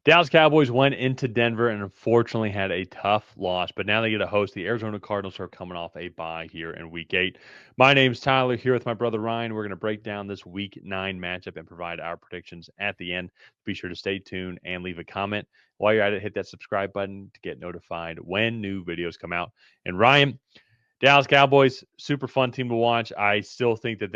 Dallas Cowboys went into Denver and unfortunately had a tough loss, but now they get to host the Arizona Cardinals, who are coming off a bye here in Week 8. My name's Tyler, here with my brother Ryan. We're going to break down this Week 9 matchup and provide our predictions at the end. Be sure to stay tuned and leave a comment. While you're at it, hit that subscribe button to get notified when new videos come out. And Ryan, Dallas Cowboys, super fun team to watch. I still think that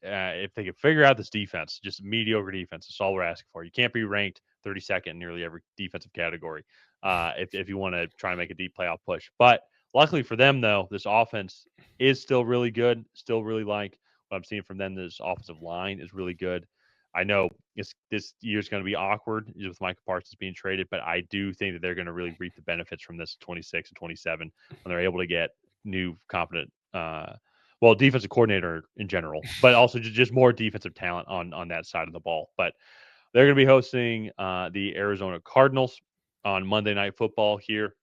if they could figure out this defense, just mediocre defense, that's all we're asking for. You can't be ranked 32nd in nearly every defensive category if you want to try and make a deep playoff push. But luckily for them, though, this offense is still really good. Still really like what I'm seeing from them. This offensive line is really good. I know this year's going to be awkward with Michael Parsons being traded, but I do think that they're going to really reap the benefits from this 26 and 27 when they're able to get new competent defensive coordinator in general, but also just more defensive talent on that side of the ball. But they're going to be hosting the Arizona Cardinals on Monday Night Football here.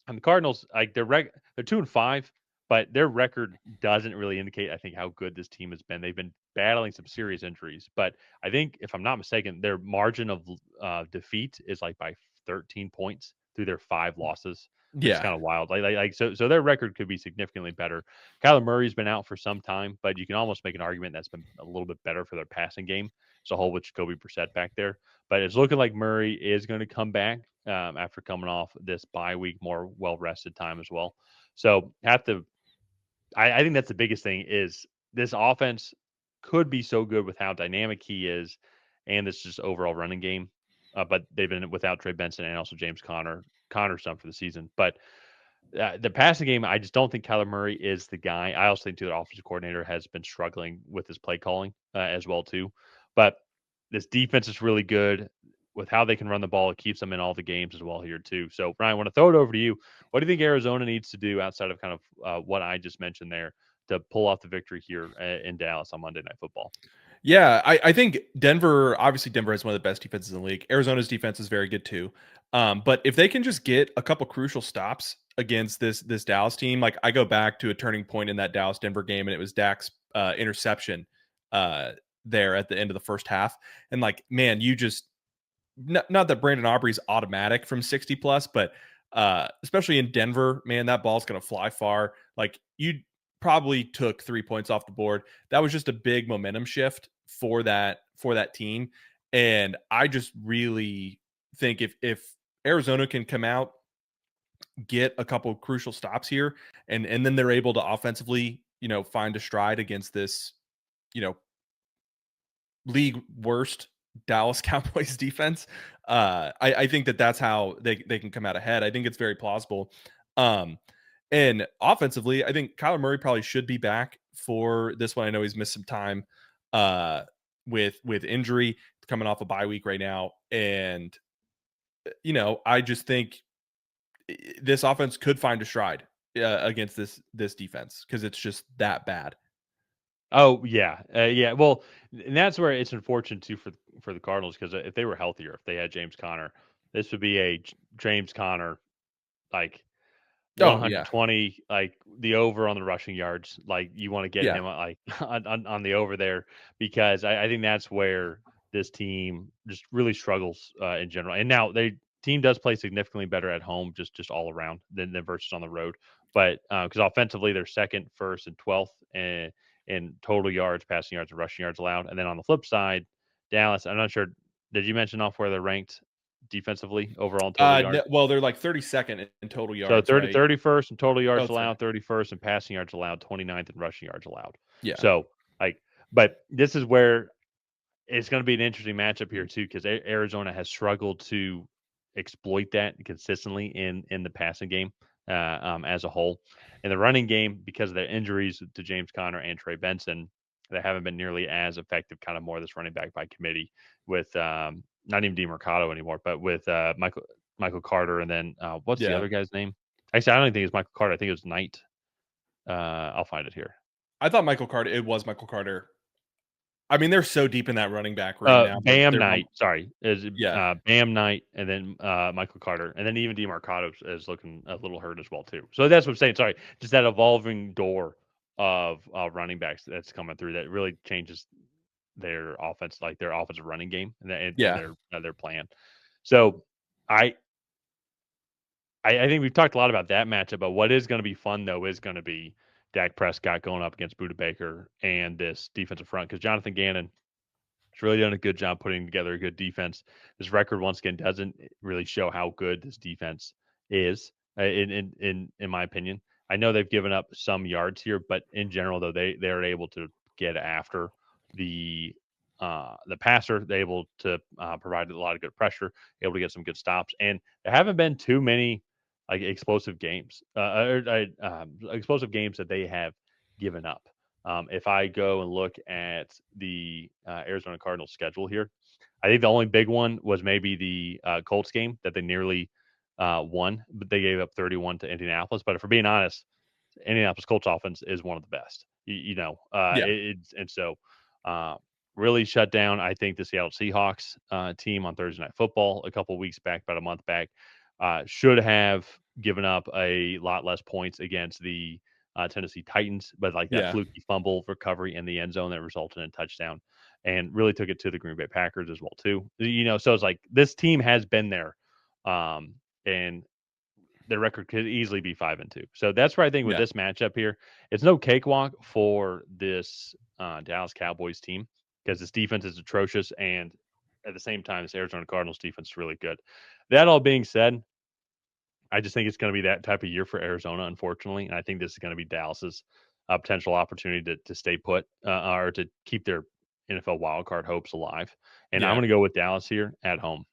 And the Cardinals, like they're 2-5, but their record doesn't really indicate, I think, how good this team has been. They've been battling some serious injuries, but I think, if I'm not mistaken, their margin of defeat is like by 13 points through their 5 losses, which is Yeah. kind of wild. So their record could be significantly better. Kyler Murray's been out for some time, but you can almost make an argument that's been a little bit better for their passing game. So whole with Jacoby Brissett back there, but it's looking like Murray is going to come back after coming off this bye week, more well rested time as well. So I think that's the biggest thing is this offense could be so good with how dynamic he is, and this just overall running game. But they've been without Trey Benson and also James Conner. Conner's done for the season, but the passing game, I just don't think Kyler Murray is the guy. I also think too the offensive coordinator has been struggling with his play calling as well too. But this defense is really good with how they can run the ball. It keeps them in all the games as well here too. So Brian, I want to throw it over to you. What do you think Arizona needs to do outside of kind of what I just mentioned there to pull off the victory here in Dallas on Monday Night Football? Yeah, I think Denver has one of the best defenses in the league. Arizona's defense is very good too. But if they can just get a couple crucial stops against this Dallas team, like I go back to a turning point in that Dallas Denver game, and it was Dak's interception there at the end of the first half. And like, man, you just not that Brandon Aubrey's automatic from 60 plus, but especially in Denver, man, that ball's going to fly far. Like you probably took 3 points off the board. That was just a big momentum shift for that team. And I just really think if Arizona can come out, get a couple of crucial stops here, and then they're able to offensively, find a stride against this, you know, league worst Dallas Cowboys defense. I think that's how they can come out ahead. I think it's very plausible. Um, and offensively, I think Kyler Murray probably should be back for this one. I know he's missed some time with injury, coming off a bye week right now, and I just think this offense could find a stride against this defense because it's just that bad. Oh yeah, yeah. Well, and that's where it's unfortunate too for the Cardinals because if they were healthier, if they had James Conner, this would be a James Conner like Oh yeah, 120, like the over on the rushing yards. Like you want to get yeah, him like on the over there because I think that's where this team just really struggles in general. And now they team does play significantly better at home, just all around than versus on the road. But because offensively they're second, first, and 12th in total yards, passing yards, and rushing yards allowed. And then on the flip side, Dallas, I'm not sure. Did you mention off where they're ranked defensively overall in total yards? well, they're like 32nd in total So yards, 30, right? 31st in total Oh, yards it's allowed, 31st in passing yards allowed, 29th in rushing yards allowed. yeah. So, like, but this is where it's going to be an interesting matchup here too, because Arizona has struggled to exploit that consistently in the passing game as a whole. In the running game, because of their injuries to James Conner and Trey Benson, they haven't been nearly as effective. Kind of more this running back by committee with not even DeMarcado anymore, but with Michael Carter, and then what's the Yeah. other guy's name? Actually, I don't think it's Michael Carter. I think it was Knight. I'll find it here. I thought Michael Carter it was Michael Carter. I mean, they're so deep in that running back room now. Bam They're Knight, sorry, is yeah. Bam Knight, and then Michael Carter, and then even DeMarcado is looking a little hurt as well too. So that's what I'm saying. Sorry, just that evolving door of running backs that's coming through that really changes their offense, like their offensive running game and Yeah. their plan. So I I think we've talked a lot about that matchup, but what is going to be fun though is going to be Dak Prescott going up against Budda Baker and this defensive front because Jonathan Gannon has really done a good job putting together a good defense. This record once again doesn't really show how good this defense is, in my opinion. I know they've given up some yards here, but in general, though, they're able to get after the the passer. They're able to provide a lot of good pressure, able to get some good stops, and there haven't been too many like explosive games that they have given up. If I go and look at the Arizona Cardinals schedule here, I think the only big one was maybe the Colts game that they nearly won, but they gave up 31 to Indianapolis. But if we're being honest, Indianapolis Colts offense is one of the best. Yeah. It's and so uh, really shut down. I think the Seattle Seahawks team on Thursday Night Football a couple of weeks back, about a month back, should have given up a lot less points against the Tennessee Titans, but like that Yeah. fluky fumble recovery in the end zone that resulted in a touchdown, and really took it to the Green Bay Packers as well too. So it's like this team has been there, and their record could easily be 5-2. So that's where I think with Yeah. this matchup here, it's no cakewalk for this Dallas Cowboys team because this defense is atrocious, and at the same time, this Arizona Cardinals defense is really good. That all being said, I just think it's going to be that type of year for Arizona, unfortunately, and I think this is going to be Dallas's potential opportunity to stay put or to keep their NFL wildcard hopes alive. And I'm Yeah. going to go with Dallas here at home.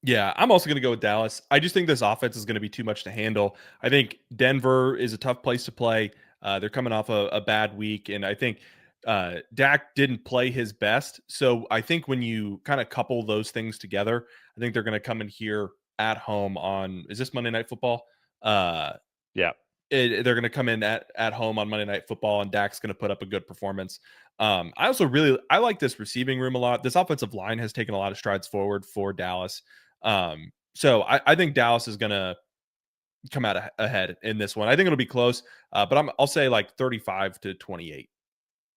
Yeah, I'm also going to go with Dallas. I just think this offense is going to be too much to handle. I think Denver is a tough place to play. They're coming off a bad week, and I think Dak didn't play his best. So I think when you kind of couple those things together, I think they're going to come in here at home on, is this Monday Night Football? Uh, Yeah, they're going to come in at home on Monday Night Football, and Dak's going to put up a good performance. I like this receiving room a lot. This offensive line has taken a lot of strides forward for Dallas. So I think Dallas is going to come out ahead in this one. I think it'll be close, but I'll say like 35-28.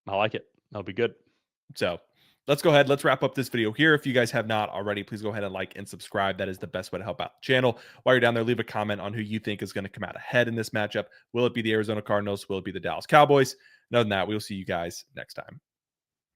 I like it. That'll be good. So let's go ahead. Let's wrap up this video here. If you guys have not already, please go ahead and like and subscribe. That is the best way to help out the channel. While you're down there, leave a comment on who you think is going to come out ahead in this matchup. Will it be the Arizona Cardinals? Will it be the Dallas Cowboys? And other than that, we'll see you guys next time.